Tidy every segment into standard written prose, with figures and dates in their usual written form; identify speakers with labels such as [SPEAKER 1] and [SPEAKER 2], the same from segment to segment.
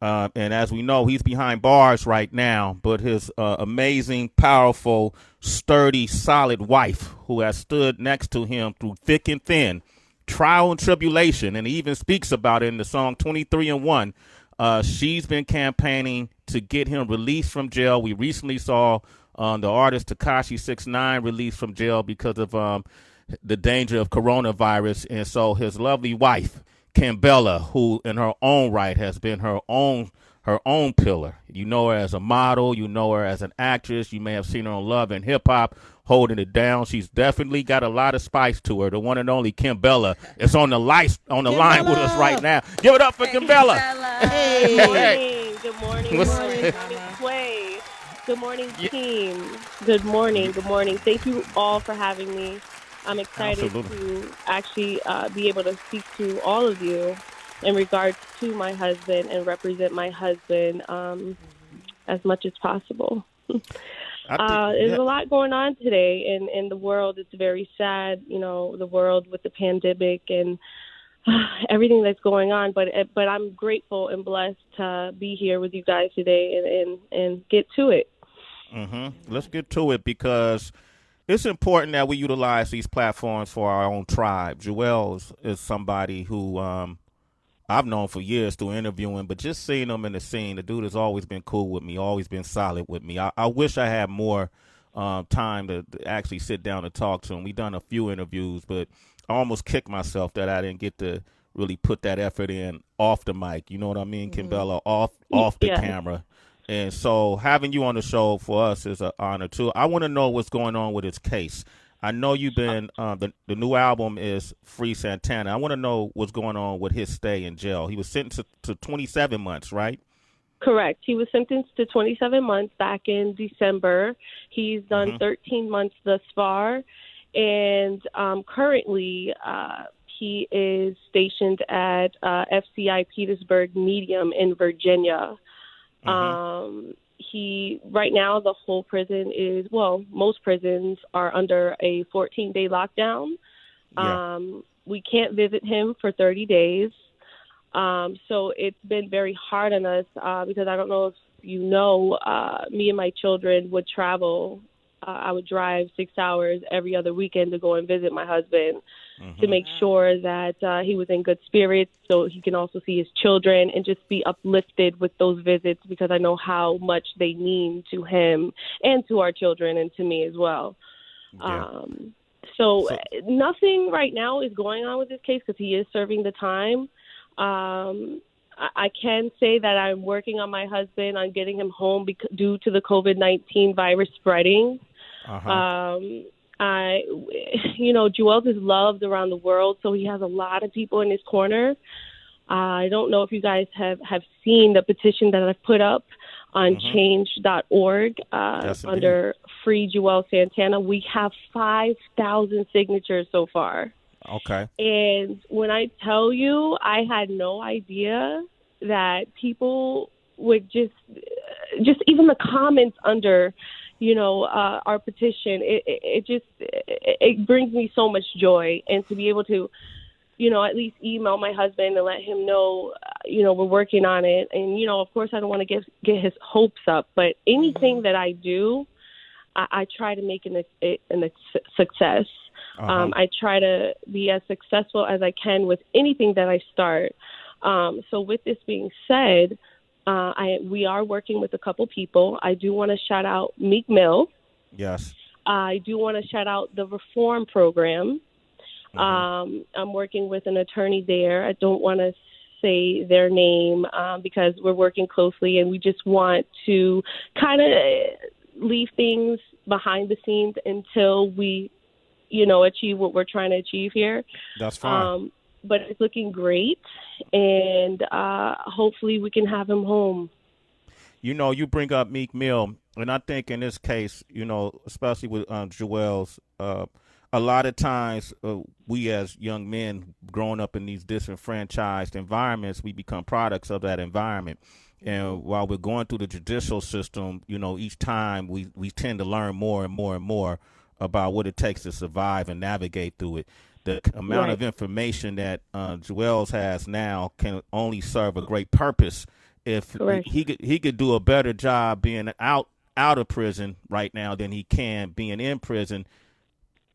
[SPEAKER 1] And as we know, he's behind bars right now, but his amazing, powerful, sturdy, solid wife, who has stood next to him through thick and thin, trial and tribulation, and he even speaks about it in the song 23 and 1. She's been campaigning to get him released from jail. We recently saw the artist Tekashi 6ix9ine released from jail because of the danger of coronavirus. And so his lovely wife, Kimbella, who in her own right has been her own pillar. You know her as a model, you know her as an actress, you may have seen her on Love and Hip Hop holding it down. She's definitely got a lot of spice to her. The one and only Kimbella is on the line with us right now. Give it up for Kimbella.
[SPEAKER 2] Good
[SPEAKER 3] Hey.
[SPEAKER 2] morning. Good morning. Good
[SPEAKER 1] What's
[SPEAKER 2] morning. Good morning, Sway. Good morning,
[SPEAKER 1] yeah,
[SPEAKER 2] team. Good morning.
[SPEAKER 1] yeah,
[SPEAKER 2] Good morning. Thank you all for having me. I'm excited
[SPEAKER 1] absolutely.
[SPEAKER 2] to actually be able to speak to all of you in regards to my husband and represent my husband as much as possible.
[SPEAKER 1] I think
[SPEAKER 2] There's
[SPEAKER 1] yeah.
[SPEAKER 2] a lot going on today in the world. It's very sad, the world with the pandemic and everything that's going on. But I'm grateful and blessed to be here with you guys today and get to it.
[SPEAKER 1] Let's get to it because it's important that we utilize these platforms for our own tribe. Juelz is somebody who I've known for years through interviewing, but just seeing him in the scene, the dude has always been cool with me, always been solid with me. I wish I had more time to actually sit down and talk to him. We've done a few interviews, but I almost kicked myself that I didn't get to really put that effort in off the mic. You know what I mean, Kimbella, off the
[SPEAKER 2] Yeah.
[SPEAKER 1] camera. And so having you on the show for us is an honor too. I want to know what's going on with his case. I know you've been the new album is Free Santana. I want to know what's going on with his stay in jail. He was sentenced to 27 months, right?
[SPEAKER 2] Correct. He was sentenced to 27 months back in December. He's done
[SPEAKER 1] Mm-hmm.
[SPEAKER 2] 13 months thus far. And currently, he is stationed at FCI Petersburg Medium in Virginia.
[SPEAKER 1] Mm-hmm.
[SPEAKER 2] He right now the whole prison is most prisons are under a 14-day lockdown.
[SPEAKER 1] Yeah.
[SPEAKER 2] We can't visit him for 30 days. So it's been very hard on us because I don't know if me and my children would travel. I would drive 6 hours every other weekend to go and visit my husband to
[SPEAKER 1] Mm-hmm.
[SPEAKER 2] make sure that he was in good spirits so he can also see his children and just be uplifted with those visits because I know how much they mean to him and to our children and to me as well.
[SPEAKER 1] Yeah.
[SPEAKER 2] So
[SPEAKER 1] So
[SPEAKER 2] nothing right now is going on with this case because he is serving the time. I can say that I'm working on my husband on getting him home due to the COVID-19 virus spreading.
[SPEAKER 1] uh-huh.
[SPEAKER 2] Juelz is loved around the world, so he has a lot of people in his corner. I don't know if you guys have seen the petition that I've put up on
[SPEAKER 1] Mm-hmm.
[SPEAKER 2] change.org
[SPEAKER 1] Yes indeed.
[SPEAKER 2] under Free Juelz Santana. We have 5,000 signatures so far.
[SPEAKER 1] Okay.
[SPEAKER 2] And when I tell you, I had no idea that people would just even the comments under, our petition, it brings me so much joy. And to be able to, at least email my husband and let him know, we're working on it. And, of course, I don't want to get his hopes up, but anything that I do, I try to make it a success.
[SPEAKER 1] Uh-huh.
[SPEAKER 2] I try to be as successful as I can with anything that I start. So with this being said, we are working with a couple people. I do want to shout out Meek Mill.
[SPEAKER 1] Yes.
[SPEAKER 2] I do want to shout out the Reform Program.
[SPEAKER 1] Mm-hmm.
[SPEAKER 2] I'm working with an attorney there. I don't want to say their name because we're working closely and we just want to kind of leave things behind the scenes until we achieve what we're trying to achieve here.
[SPEAKER 1] That's fine.
[SPEAKER 2] But it's looking great, and hopefully we can have him home.
[SPEAKER 1] You bring up Meek Mill, and I think in this case, especially with Juelz, a lot of times we as young men growing up in these disenfranchised environments, we become products of that environment. And while we're going through the judicial system, each time we tend to learn more and more and more about what it takes to survive and navigate through it. The amount
[SPEAKER 2] Right.
[SPEAKER 1] of information that Juelz has now can only serve a great purpose If
[SPEAKER 2] Correct.
[SPEAKER 1] he could do a better job being out of prison right now than he can being in prison,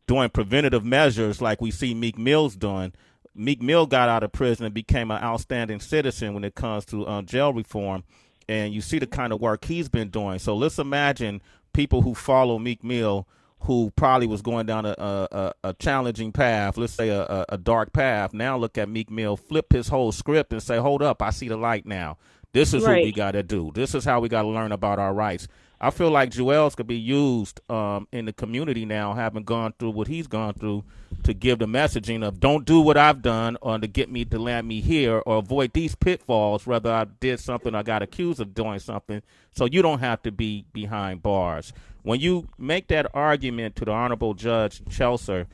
[SPEAKER 1] doing preventative measures like we see Meek Mill's doing. Meek Mill got out of prison and became an outstanding citizen when it comes to jail reform, and you see the kind of work he's been doing. So let's imagine people who follow Meek Mill, who probably was going down a challenging path, let's say a dark path. Now look at Meek Mill, flip his whole script and say, hold up, I see the light now. This is what we got to do. This is how we got to learn about our rights. I feel like Juelz could be used in the community now, having gone through what he's gone through, to give the messaging of don't do what I've done or to get me to land me here or avoid these pitfalls, whether I did something or got accused of doing something, so you don't have to be behind bars. When you make that argument to the Honorable Judge Chesler,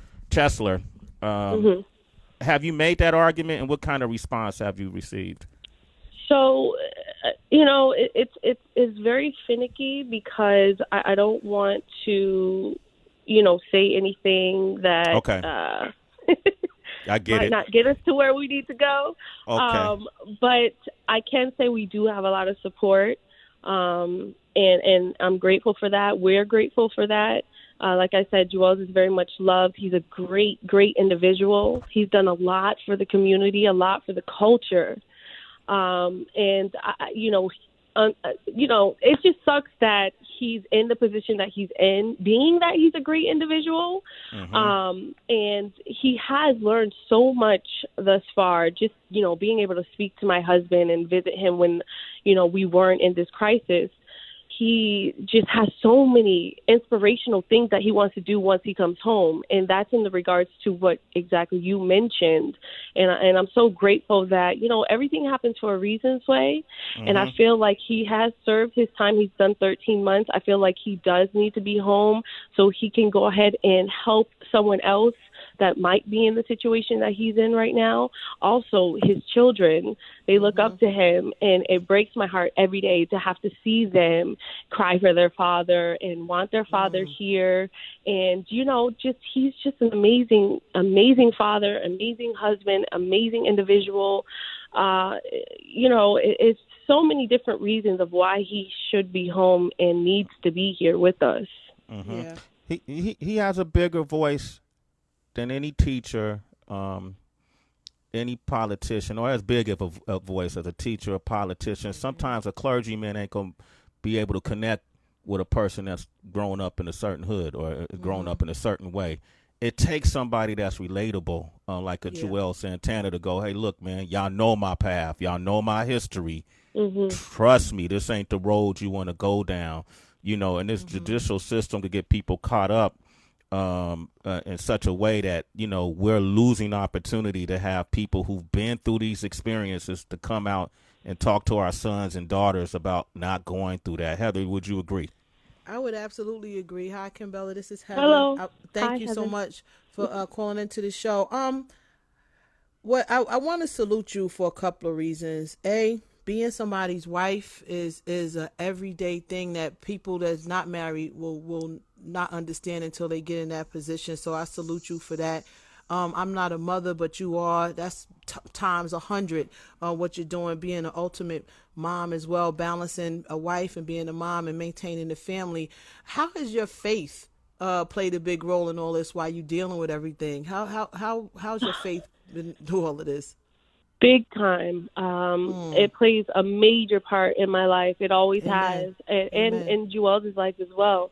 [SPEAKER 1] have you made that argument, and what kind of response have you received?
[SPEAKER 2] So, it's very finicky because I don't want to, say anything that
[SPEAKER 1] I get
[SPEAKER 2] might
[SPEAKER 1] it.
[SPEAKER 2] not get us to where we need to go.
[SPEAKER 1] Okay.
[SPEAKER 2] But I can say we do have a lot of support, and I'm grateful for that. We're grateful for that. Like I said, Juelz is very much loved. He's a great, great individual. He's done a lot for the community, a lot for the culture. It just sucks that he's in the position that he's in, being that he's a great individual. And he has learned so much thus far, just, being able to speak to my husband and visit him when, we weren't in this crisis. He just has so many inspirational things that he wants to do once he comes home. And that's in the regards to what exactly you mentioned. And I'm so grateful that, everything happens for a reason, Sway. And I feel like he has served his time. He's done 13 months. I feel like he does need to be home so he can go ahead and help someone else that might be in the situation that he's in right now. Also, his children, they look up to him, and it breaks my heart every day to have to see them cry for their father and want their father here. And, he's just an amazing, amazing father, amazing husband, amazing individual. It's so many different reasons of why he should be home and needs to be here with us.
[SPEAKER 1] Yeah. He has a bigger voice than any teacher, any politician, or as big of a voice as a teacher or politician. Sometimes a clergyman ain't going to be able to connect with a person that's grown up in a certain hood or grown up in a certain way. It takes somebody that's relatable, like a Juelz Santana, to go, hey, look, man, y'all know my path. Y'all know my history. Trust me, this ain't the road you want to go down. And this judicial system to get people caught up in such a way that, we're losing opportunity to have people who've been through these experiences to come out and talk to our sons and daughters about not going through that. Heather, would you agree?
[SPEAKER 3] I would absolutely agree. Hi, Kimbella. This is Heather.
[SPEAKER 2] Hello.
[SPEAKER 3] Thank you so much for calling into the show. What I want to salute you for a couple of reasons. Being somebody's wife is a everyday thing that people that's not married will not understand until they get in that position. So I salute you for that. I'm not a mother, but you are. That's times 100 what you're doing, being an ultimate mom as well, balancing a wife and being a mom and maintaining the family. How has your faith played a big role in all this while you're dealing with everything? How's your faith been through all of this?
[SPEAKER 2] Big time. It plays a major part in my life. It always has, and in Juelz's life as well.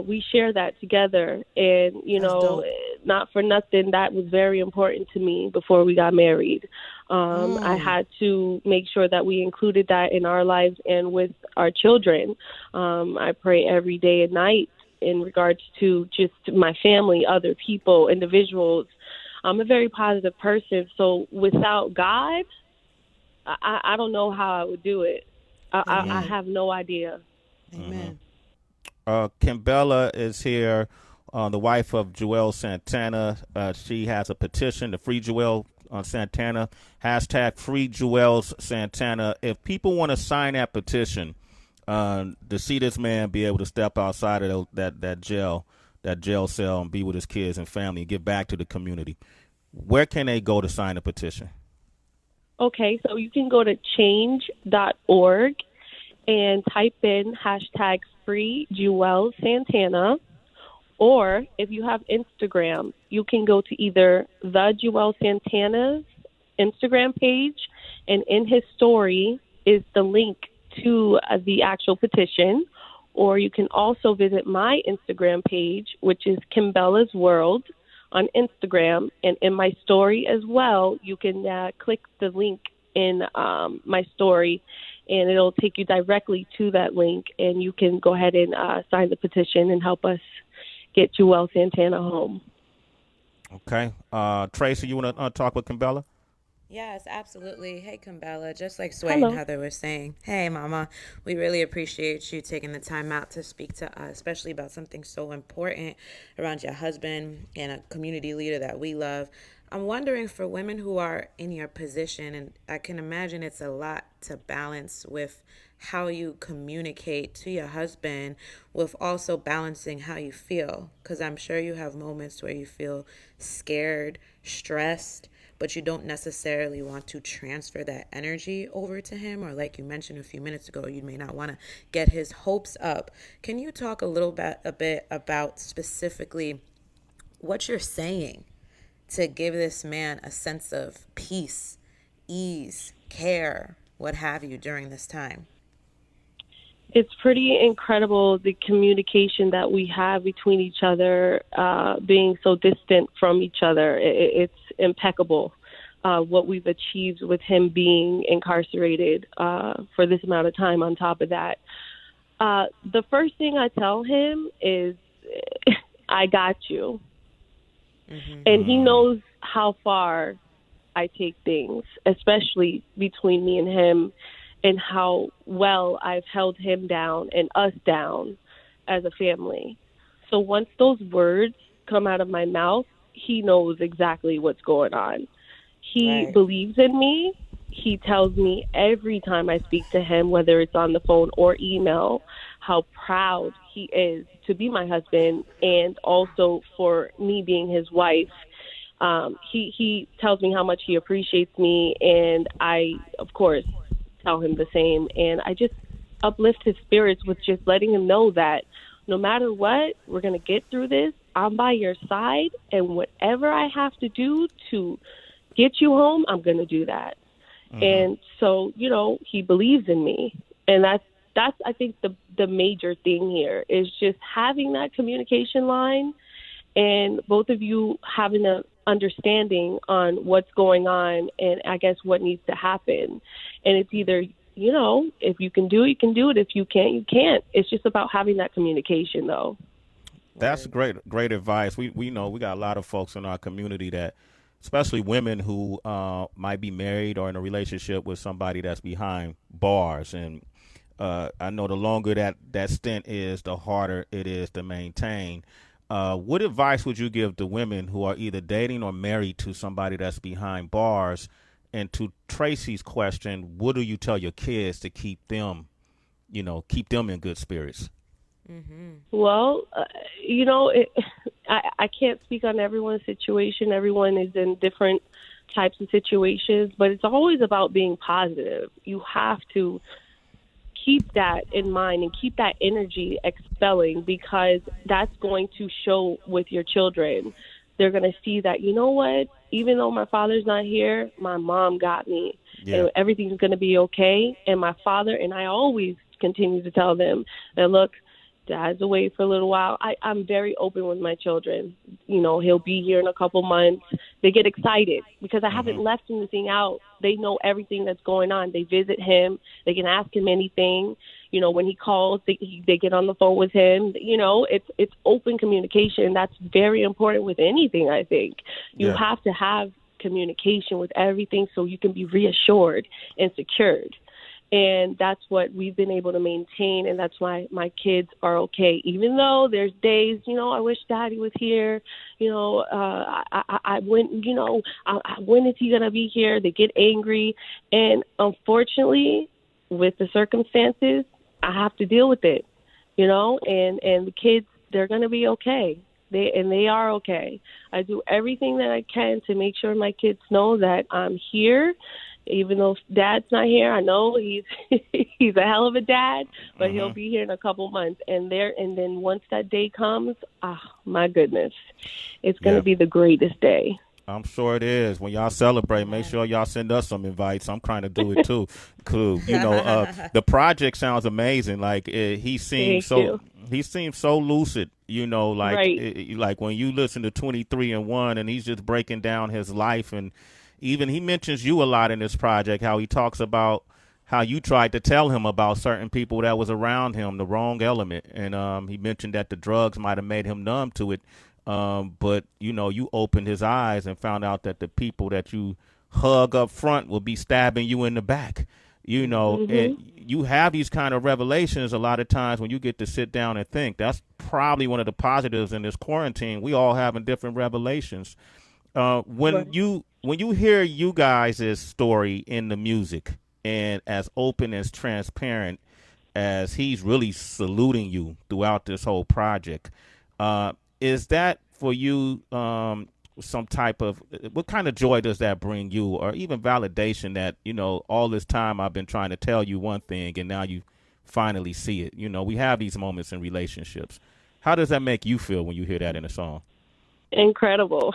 [SPEAKER 2] We share that together, and not for nothing, that was very important to me before we got married. I had to make sure that we included that in our lives and with our children. I pray every day and night in regards to just my family, other people, individuals. I'm a very positive person, so without God, I don't know how I would do it. I have no idea.
[SPEAKER 3] Amen.
[SPEAKER 1] Kimbella is here, the wife of Juelz Santana. She has a petition to free Juelz Santana, hashtag free Juelz Santana. If people want to sign that petition to see this man be able to step outside of that jail cell and be with his kids and family and give back to the community, where can they go to sign a petition?
[SPEAKER 2] Okay, so you can go to change.org and type in hashtag free Juelz Santana. Or if you have Instagram, you can go to either the Juelz Santana's Instagram page, and in his story is the link to the actual petition. Or you can also visit my Instagram page, which is Kimbella's World on Instagram. And in my story as well, you can click the link in my story, and it'll take you directly to that link. And you can go ahead and sign the petition and help us get Juelz Santana home.
[SPEAKER 1] Okay. Tracy, you want to talk with Kimbella?
[SPEAKER 4] Yes, absolutely. Hey, Kimbella, just like Sway
[SPEAKER 2] Hello.
[SPEAKER 4] and Heather were saying, hey, Mama, we really appreciate you taking the time out to speak to us, especially about something so important around your husband and a community leader that we love. I'm wondering, for women who are in your position, and I can imagine it's a lot to balance with how you communicate to your husband with also balancing how you feel, because I'm sure you have moments where you feel scared, stressed, but you don't necessarily want to transfer that energy over to him. Or like you mentioned a few minutes ago, you may not want to get his hopes up. Can you talk a bit about specifically what you're saying to give this man a sense of peace, ease, care, what have you during this time?
[SPEAKER 2] It's pretty incredible, the communication that we have between each other, being so distant from each other. It's impeccable what we've achieved with him being incarcerated for this amount of time on top of that. The first thing I tell him is, I got you. Mm-hmm. And he knows how far I take things, especially between me and him, and how well I've held him down and us down as a family. So once those words come out of my mouth, he knows exactly what's going on. He believes in me. He tells me every time I speak to him, whether it's on the phone or email, how proud he is to be my husband and also for me being his wife. He tells me how much he appreciates me, and I, of course, tell him the same. And I just uplift his spirits with just letting him know that no matter what, we're going to get through this. I'm by your side, and whatever I have to do to get you home, I'm going to do that. Mm-hmm. And so, he believes in me. And that's I think, the major thing here is just having that communication line and both of you having an understanding on what's going on and I guess what needs to happen. And it's either, if you can do it, you can do it. If you can't, you can't. It's just about having that communication, though.
[SPEAKER 1] That's great advice. We know we got a lot of folks in our community that, especially women who might be married or in a relationship with somebody that's behind bars. And I know the longer that stint is, the harder it is to maintain. What advice would you give to women who are either dating or married to somebody that's behind bars? And to Tracy's question, what do you tell your kids to keep them in good spirits?
[SPEAKER 2] Mm-hmm. Well, I can't speak on everyone's situation. Everyone is in different types of situations, but it's always about being positive. You have to keep that in mind and keep that energy expelling, because that's going to show with your children. They're going to see that, what, even though my father's not here, my mom got me. Yeah. And everything's going to be okay. And my father, and I always continue to tell them that, look, Dad's away for a little while. I'm very open with my children. He'll be here in a couple months. They get excited because I haven't left anything out. They know everything that's going on. They visit him. They can ask him anything. When he calls, they get on the phone with him. It's open communication. That's very important with anything, I think. You have to have communication with everything so you can be reassured and secured. And that's what we've been able to maintain, and that's why my kids are okay. Even though there's days, I wish Daddy was here. When is he going to be here? They get angry. And unfortunately, with the circumstances, I have to deal with it, and the kids, they're going to be okay. They are okay. I do everything that I can to make sure my kids know that I'm here Even though Dad's not here, I know he's he's a hell of a dad, but he'll be here in a couple months. And then once that day comes, my goodness, it's going to be the greatest day.
[SPEAKER 1] I'm sure it is. When y'all celebrate, make sure y'all send us some invites. I'm trying to do it too. Cool. You know, the project sounds amazing. Like he seems so lucid. You know, like like when you listen to 23 and 1, and he's just breaking down his life, and even he mentions you a lot in this project. How he talks about how you tried to tell him about certain people that was around him, the wrong element, and he mentioned that the drugs might have made him numb to it. But, you know, you opened his eyes and found out that the people that you hug up front will be stabbing you in the back, you know, and you have these kind of revelations a lot of times when you get to sit down and think. That's probably one of the positives in this quarantine. We all having different revelations. When you hear you guys' story in the music and as open, as transparent as he's really saluting you throughout this whole project, is that for you some type of, what kind of joy does that bring you, or even validation that, you know, all this time I've been trying to tell you one thing and now you finally see it? You know, we have these moments in relationships. How does that make you feel when you hear that in a song?
[SPEAKER 2] Incredible.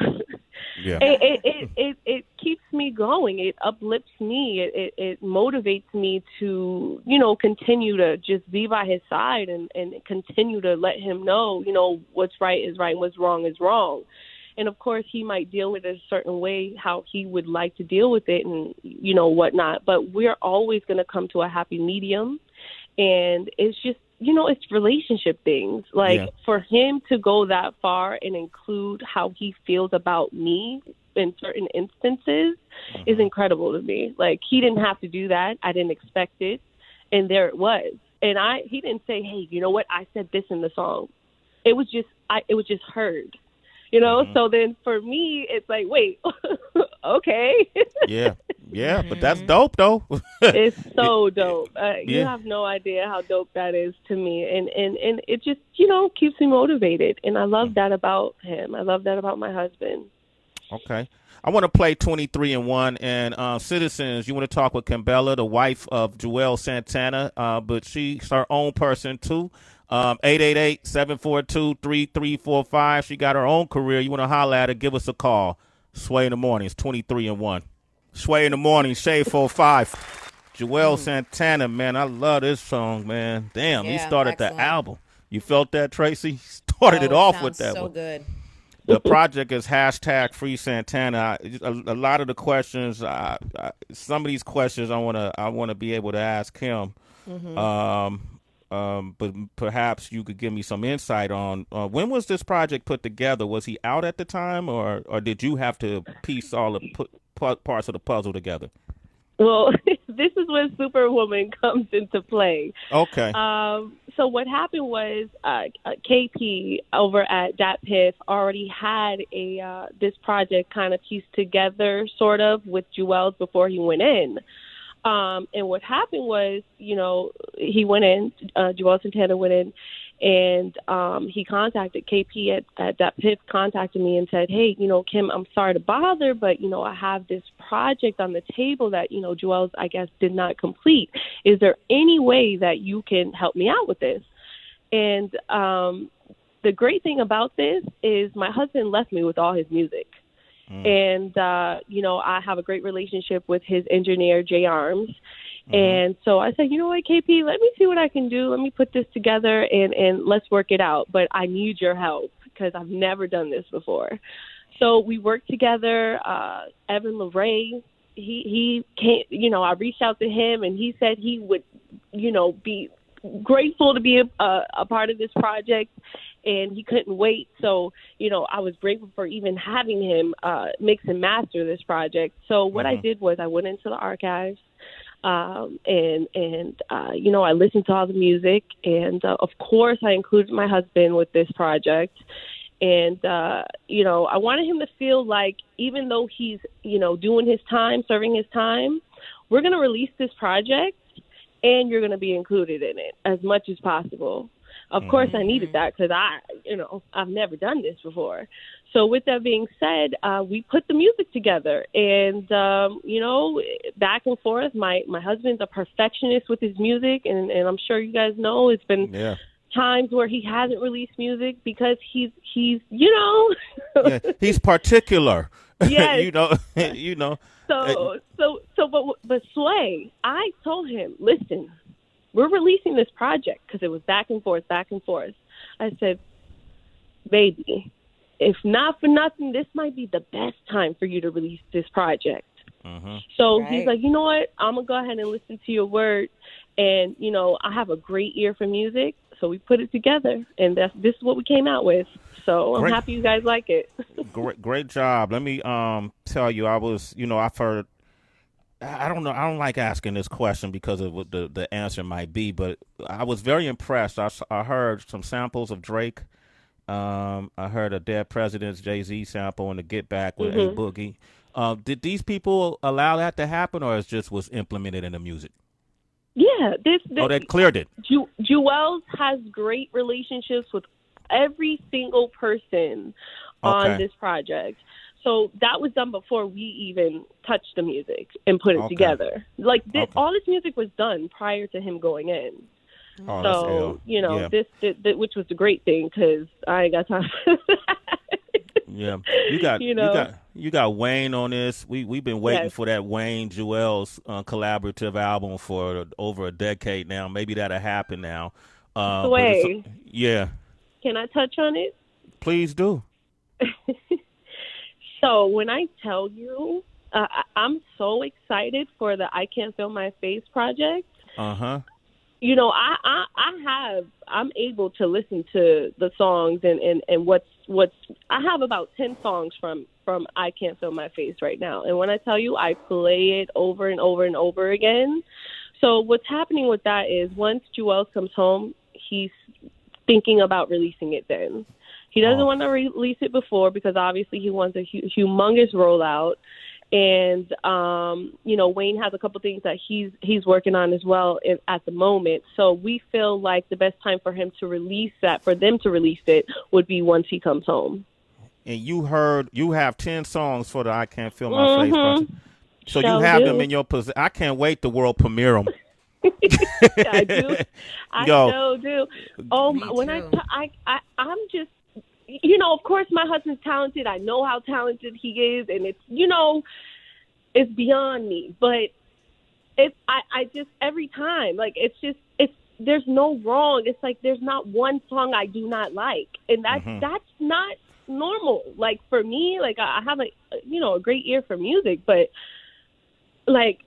[SPEAKER 1] Yeah.
[SPEAKER 2] It keeps me going. It uplifts me. It motivates me to, you know, continue to just be by his side and continue to let him know, you know, what's right is right and what's wrong is wrong. And of course, he might deal with it a certain way, how he would like to deal with it and, you know, whatnot. But we're always going to come to a happy medium. And it's just, you know, it's relationship things. Like for him to go that far and include how he feels about me in certain instances is incredible to me. Like he didn't have to do that. I didn't expect it. And there it was. And he didn't say, hey, you know what? I said this in the song. It was just heard. You know, so then for me, it's like, wait, okay. Yeah, but that's dope, though. It's so dope. You have no idea how dope that is to me. And it just, you know, keeps me motivated. And I love that about him. I love that about my husband.
[SPEAKER 1] Okay. I want to play 23 and 1. And citizens, you want to talk with Kimbella, the wife of Juelz Santana, but she's her own person, too. 888-742-3345. She got her own career. You want to holler at her, give us a call. Sway in the Mornings, 23 and 1. Sway in the Morning, Shade 45. Juelz Santana, man, I love this song, man. Damn, he started the album. You felt that, Tracy? He started it off with that one.
[SPEAKER 4] Good.
[SPEAKER 1] The project is hashtag Free Santana. A lot of the questions, some of these questions, I want to be able to ask him. But perhaps you could give me some insight on when was this project put together? Was he out at the time, or did you have to piece all the parts of the puzzle together?
[SPEAKER 2] Well, this is when Superwoman comes into play.
[SPEAKER 1] Okay.
[SPEAKER 2] So what happened was KP over at Dat Piff already had this project kind of pieced together, sort of, with Juelz before he went in. And what happened was, you know, he went in, Juelz Santana went in, and he contacted KP at that Piff, contacted me and said, hey, you know, Kim, I'm sorry to bother, but, you know, I have this project on the table that, you know, Juelz, I guess, did not complete. Is there any way that you can help me out with this? And the great thing about this is my husband left me with all his music. And, you know, I have a great relationship with his engineer, Jay Arms. And so I said, you know what, KP, let me see what I can do. Let me put this together and let's work it out. But I need your help because I've never done this before. So we worked together. Evan LeRae, he came, you know, I reached out to him and he said he would, you know, be grateful to be a part of this project. And he couldn't wait. So, you know, I was grateful for even having him mix and master this project. So what I did was I went into the archives and you know, I listened to all the music. And, of course, I included my husband with this project. And, you know, I wanted him to feel like even though he's, you know, doing his time, serving his time, we're going to release this project and you're going to be included in it as much as possible. Of course, I needed that because I've never done this before. So with that being said, we put the music together, and back and forth. My husband's a perfectionist with his music, and I'm sure you guys know it's been times where he hasn't released music because he's
[SPEAKER 1] he's particular.
[SPEAKER 2] Yes.
[SPEAKER 1] But
[SPEAKER 2] Sway, I told him, listen, we're releasing this project because it was back and forth. I said, baby, if not for nothing, this might be the best time for you to release this project. So he's like, you know what? I'm going to go ahead and listen to your word. And, I have a great ear for music. So we put it together, and this is what we came out with. So I'm happy you guys like it.
[SPEAKER 1] Great job. Let me tell you, I've heard, I don't know, I don't like asking this question because of what the answer might be, but I was very impressed. I heard some samples of Drake. I heard a Dead President's Jay-Z sample and the Get Back with A Boogie. Did these people allow that to happen, or it just was implemented in the music?
[SPEAKER 2] Yeah,
[SPEAKER 1] they cleared it.
[SPEAKER 2] Juelz has great relationships with every single person on this project. So that was done before we even touched the music and put it together. Like all this music was done prior to him going in. So which was the great thing because I ain't got time for that.
[SPEAKER 1] Yeah, you got Wayne on this. We've been waiting for that Wayne Juelz collaborative album for over a decade now. Maybe that'll happen now.
[SPEAKER 2] Sway.
[SPEAKER 1] Yeah.
[SPEAKER 2] Can I touch on it?
[SPEAKER 1] Please do.
[SPEAKER 2] So when I tell you, I'm so excited for the I Can't Feel My Face project. I'm able to listen to the songs and what's I have about 10 songs from I Can't Feel My Face right now. And when I tell you, I play it over and over and over again. So what's happening with that is once Juelz comes home, he's thinking about releasing it then. He doesn't want to release it before because obviously he wants a humongous rollout. And, Wayne has a couple things that he's working on as well at the moment. So we feel like the best time for him to release that, for them to release it, would be once he comes home.
[SPEAKER 1] And you have 10 songs for the I Can't Feel My Face project. So you have them in your possession. I can't wait the world premiere them.
[SPEAKER 2] I do. I so do. When I'm just, of course my husband's talented. I know how talented he is, and it's, it's beyond me. But I just every time, like there's no wrong. It's like there's not one song I do not like, and that's not normal. Like for me, like I have a great ear for music, but like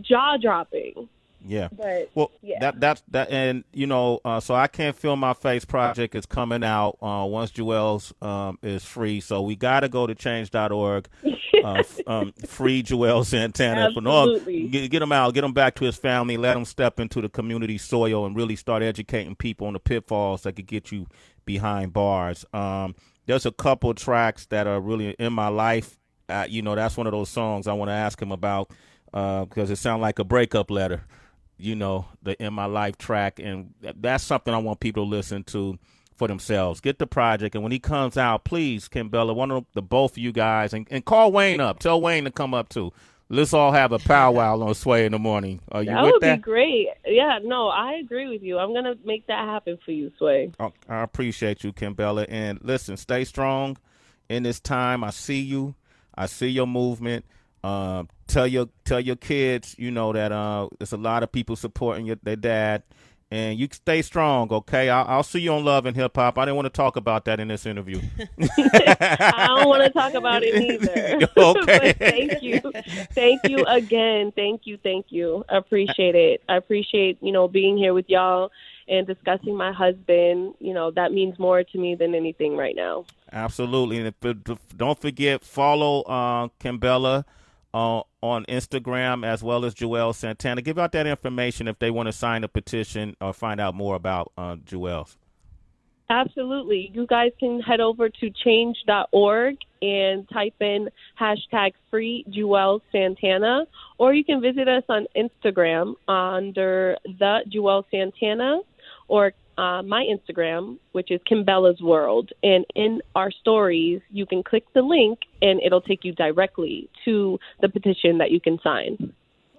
[SPEAKER 2] jaw dropping.
[SPEAKER 1] Yeah.
[SPEAKER 2] But,
[SPEAKER 1] that's that, and so I Can't Feel My Face project is coming out once Juelz is free. So we got to go to change.org, free Juelz Santana.
[SPEAKER 2] Absolutely.
[SPEAKER 1] Get him out, get him back to his family, let him step into the community soil and really start educating people on the pitfalls that could get you behind bars. There's a couple tracks that are really in my life. That's one of those songs I want to ask him about because it sounds like a breakup letter. The In My Life track, and that's something I want people to listen to for themselves. Get the project, and when he comes out, please, Kimbella, one of the both of you guys, and call Wayne up. Tell Wayne to come up too. Let's all have a powwow on Sway in the morning. Are you with that?
[SPEAKER 2] That would be great. Yeah, no, I agree with you. I'm going to make that happen for you, Sway.
[SPEAKER 1] I appreciate you, Kimbella, and listen, stay strong in this time. I see you. I see your movement. Tell your kids, that there's a lot of people supporting their dad, and you stay strong, okay? I'll see you on Love and Hip Hop. I didn't want to talk about that in this interview.
[SPEAKER 2] I don't want to talk about it either.
[SPEAKER 1] Okay.
[SPEAKER 2] Thank you again. Thank you. I appreciate it. I appreciate being here with y'all and discussing my husband. That means more to me than anything right now.
[SPEAKER 1] Absolutely, and don't forget, follow Kimbella on Instagram as well as Juelz Santana. Give out that information if they want to sign a petition or find out more about Juelz.
[SPEAKER 2] Absolutely. You guys can head over to change.org and type in #free Juelz Santana, or you can visit us on Instagram under the Juelz Santana, or my Instagram, which is Kimbella's World. And in our stories, you can click the link and it'll take you directly to the petition that you can sign.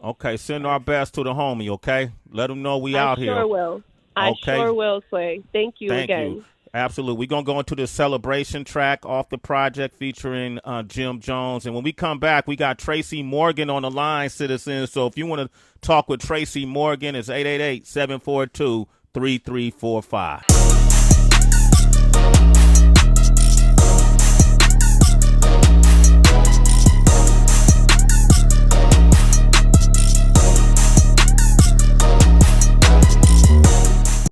[SPEAKER 1] Okay, send our best to the homie, okay? Let him know we out here.
[SPEAKER 2] I sure will. I sure will, Sway. Thank you again. You.
[SPEAKER 1] Absolutely. We're going to go into the celebration track off the project featuring Jim Jones. And when we come back, we got Tracy Morgan on the line, citizens. So if you want to talk with Tracy Morgan, it's 888-742-3345.